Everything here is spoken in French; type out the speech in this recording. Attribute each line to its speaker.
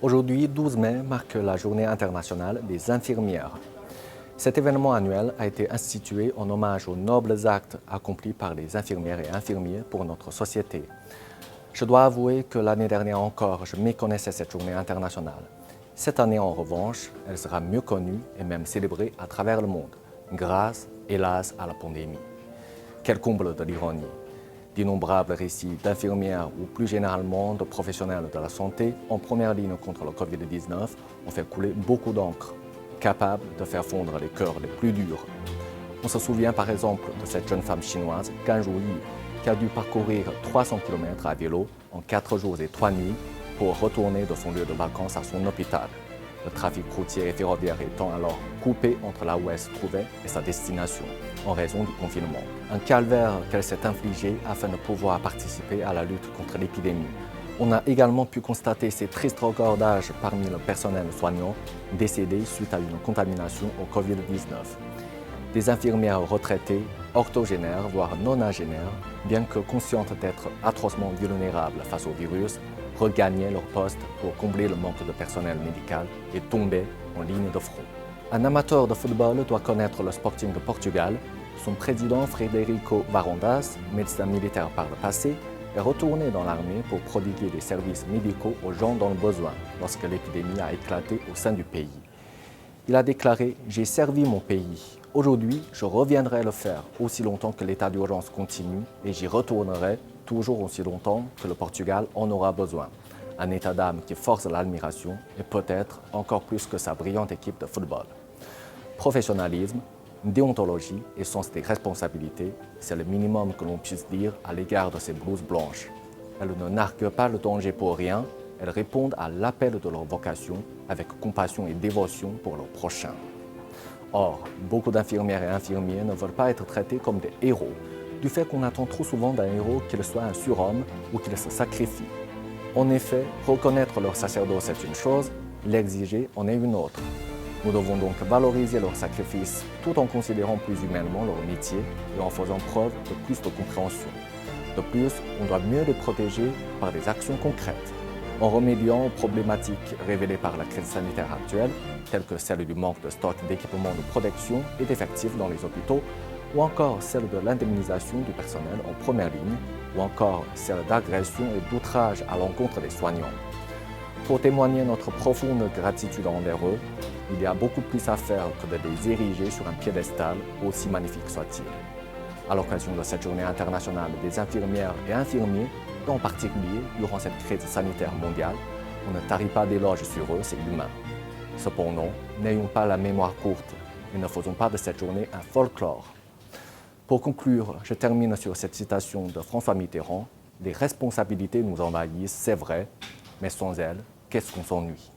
Speaker 1: Aujourd'hui, 12 mai, marque la Journée internationale des infirmières. Cet événement annuel a été institué en hommage aux nobles actes accomplis par les infirmières et infirmiers pour notre société. Je dois avouer que l'année dernière encore, je méconnaissais cette journée internationale. Cette année, en revanche, elle sera mieux connue et même célébrée à travers le monde, grâce, hélas, à la pandémie. Quel comble de l'ironie! D'innombrables récits d'infirmières ou plus généralement de professionnels de la santé en première ligne contre le Covid-19 ont fait couler beaucoup d'encre, capables de faire fondre les cœurs les plus durs. On se souvient par exemple de cette jeune femme chinoise, Gan Zhuyi, qui a dû parcourir 300 km à vélo en 4 jours et 3 nuits pour retourner de son lieu de vacances à son hôpital. Le trafic routier et ferroviaire étant alors coupé entre là où elle se trouvait et sa destination, en raison du confinement. Un calvaire qu'elle s'est infligé afin de pouvoir participer à la lutte contre l'épidémie. On a également pu constater ces tristes recordages parmi le personnel soignant décédé suite à une contamination au Covid-19. Des infirmières retraitées, octogénaires, voire nonagénaires, bien que conscientes d'être atrocement vulnérables face au virus, regagnaient leur poste pour combler le manque de personnel médical et tombaient en ligne de front. Un amateur de football doit connaître le Sporting de Portugal. Son président Frederico Varandas, médecin militaire par le passé, est retourné dans l'armée pour prodiguer des services médicaux aux gens dans le besoin lorsque l'épidémie a éclaté au sein du pays. Il a déclaré « J'ai servi mon pays. Aujourd'hui, je reviendrai le faire aussi longtemps que l'état d'urgence continue et j'y retournerai toujours aussi longtemps que le Portugal en aura besoin. » Un état d'âme qui force l'admiration et peut-être encore plus que sa brillante équipe de football. Professionnalisme, déontologie et sens des responsabilités, c'est le minimum que l'on puisse dire à l'égard de ces blouses blanches. Elles ne narguent pas le danger pour rien, elles répondent à l'appel de leur vocation avec compassion et dévotion pour leur prochain. Or, beaucoup d'infirmières et infirmiers ne veulent pas être traités comme des héros, du fait qu'on attend trop souvent d'un héros qu'il soit un surhomme ou qu'il se sacrifie. En effet, reconnaître leur sacerdoce est une chose, l'exiger en est une autre. Nous devons donc valoriser leur sacrifice tout en considérant plus humainement leur métier et en faisant preuve de plus de compréhension. De plus, on doit mieux les protéger par des actions concrètes, en remédiant aux problématiques révélées par la crise sanitaire actuelle, telles que celle du manque de stock d'équipements de protection et d'effectifs dans les hôpitaux, ou encore celle de l'indemnisation du personnel en première ligne, ou encore celle d'agression et d'outrage à l'encontre des soignants. Pour témoigner notre profonde gratitude envers eux, il y a beaucoup plus à faire que de les ériger sur un piédestal, aussi magnifique soit-il. À l'occasion de cette journée internationale des infirmières et infirmiers, et en particulier durant cette crise sanitaire mondiale, on ne tarit pas d'éloges sur eux, c'est humain. Cependant, n'ayons pas la mémoire courte et ne faisons pas de cette journée un folklore. Pour conclure, je termine sur cette citation de François Mitterrand. « Les responsabilités nous envahissent, c'est vrai, mais sans elles, qu'est-ce qu'on s'ennuie ?»